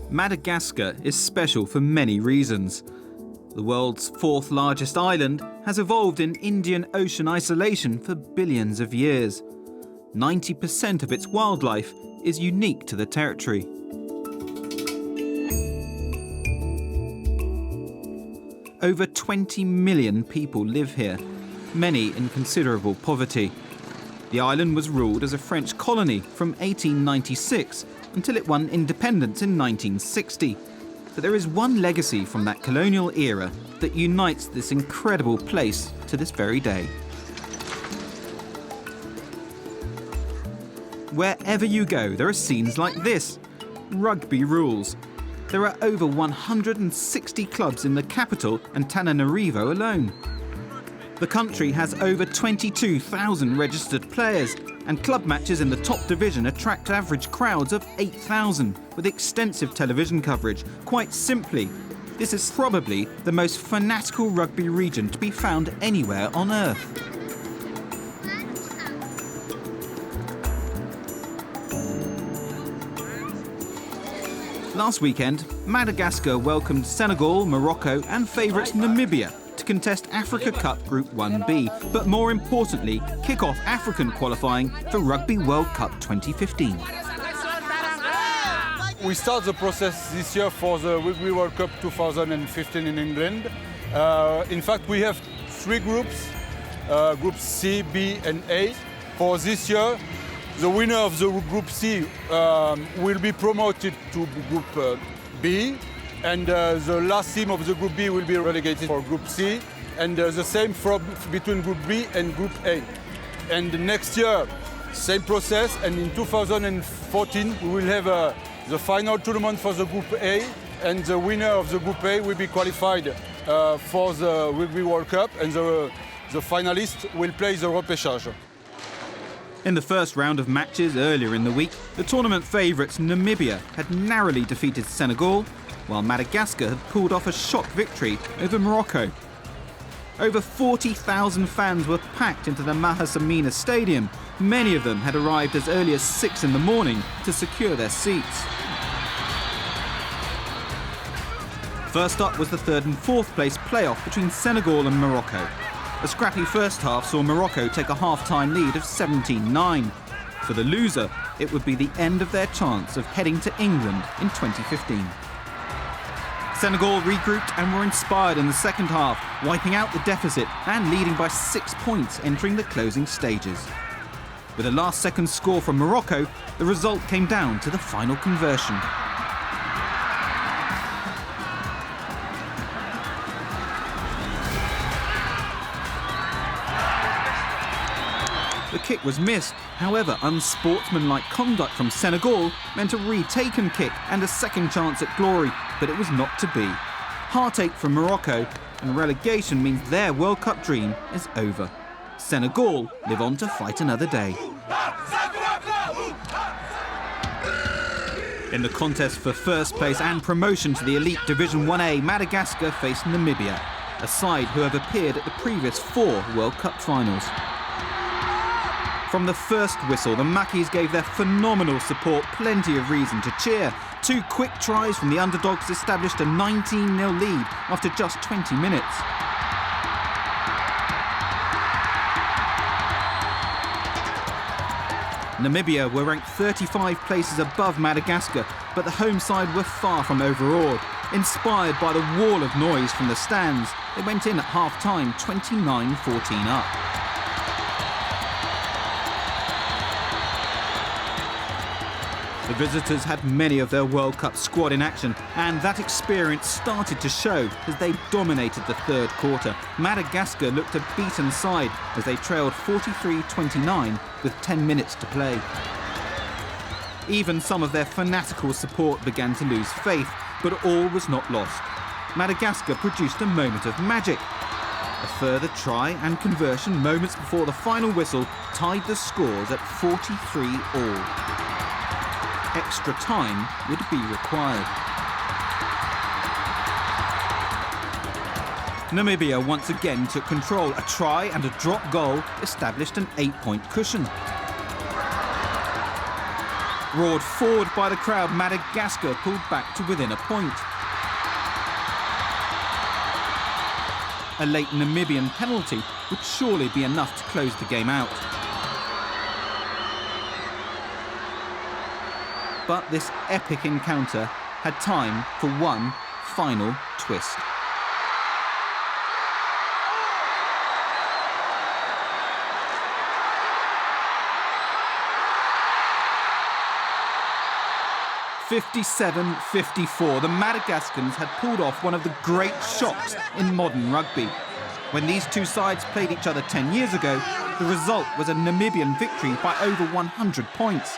Madagascar is special for many reasons. The world's fourth largest island has evolved in Indian Ocean isolation for billions of years. 90% of its wildlife is unique to the territory. Over 20 million people live here, many in considerable poverty. The island was ruled as a French colony from 1896 until it won independence in 1960. But there is one legacy from that colonial era that unites this incredible place to this very day. Wherever you go, there are scenes like this. Rugby rules. There are over 160 clubs in the capital Antananarivo alone. The country has over 22,000 registered players, and club matches in the top division attract average crowds of 8,000, with extensive television coverage. Quite simply, this is probably the most fanatical rugby region to be found anywhere on Earth. Last weekend, Madagascar welcomed Senegal, Morocco and favourites Namibia to contest Africa Cup Group 1B, but more importantly, kick off African qualifying for Rugby World Cup 2015. We start the process this year for the Rugby World Cup 2015 in England. In fact, we have three groups, groups C, B and A. For this year, the winner of the Group C will be promoted to Group B, and the last team of the Group B will be relegated for Group C, and the same between Group B and Group A. And next year, same process, and in 2014 we will have the final tournament for the Group A, and the winner of the Group A will be qualified for the Rugby World Cup, and the finalists will play the repêchage. In the first round of matches earlier in the week, the tournament favourites Namibia had narrowly defeated Senegal, while Madagascar had pulled off a shock victory over Morocco. Over 40,000 fans were packed into the Mahasamina Stadium. Many of them had arrived as early as 6 in the morning to secure their seats. First up was the third and fourth place playoff between Senegal and Morocco. A scrappy first half saw Morocco take a half-time lead of 17-9. For the loser, it would be the end of their chance of heading to England in 2015. Senegal regrouped and were inspired in the second half, wiping out the deficit and leading by 6 points entering the closing stages. With a last-second score from Morocco, the result came down to the final conversion. The kick was missed. However, unsportsmanlike conduct from Senegal meant a retaken kick and a second chance at glory, but it was not to be. Heartache from Morocco, and relegation means their World Cup dream is over. Senegal live on to fight another day. In the contest for first place and promotion to the Elite Division 1A, Madagascar faced Namibia, a side who have appeared at the previous 4 World Cup finals. From the first whistle, the Mackies gave their phenomenal support plenty of reason to cheer. 2 quick tries from the underdogs established a 19-0 lead after just 20 minutes. Namibia were ranked 35 places above Madagascar, but the home side were far from overawed. Inspired by the wall of noise from the stands, they went in at half-time 29-14 up. The visitors had many of their World Cup squad in action, and that experience started to show as they dominated the third quarter. Madagascar looked a beaten side as they trailed 43-29 with 10 minutes to play. Even some of their fanatical support began to lose faith, but all was not lost. Madagascar produced a moment of magic. A further try and conversion moments before the final whistle tied the scores at 43-all. Extra time would be required. Namibia once again took control. A try and a drop goal established an 8-point cushion. Roared forward by the crowd, Madagascar pulled back to within a point. A late Namibian penalty would surely be enough to close the game out. But this epic encounter had time for one final twist. "57-54, the Madagascans had pulled off one of the great shocks in modern rugby. When these two sides played each other 10 years ago, the result was a Namibian victory by over 100 points.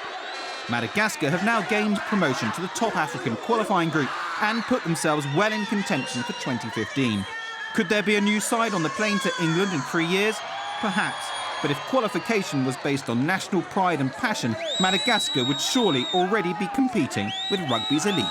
Madagascar have now gained promotion to the top African qualifying group and put themselves well in contention for 2015. Could there be a new side on the plane to England in 3 years? Perhaps. But if qualification was based on national pride and passion, Madagascar would surely already be competing with rugby's elite.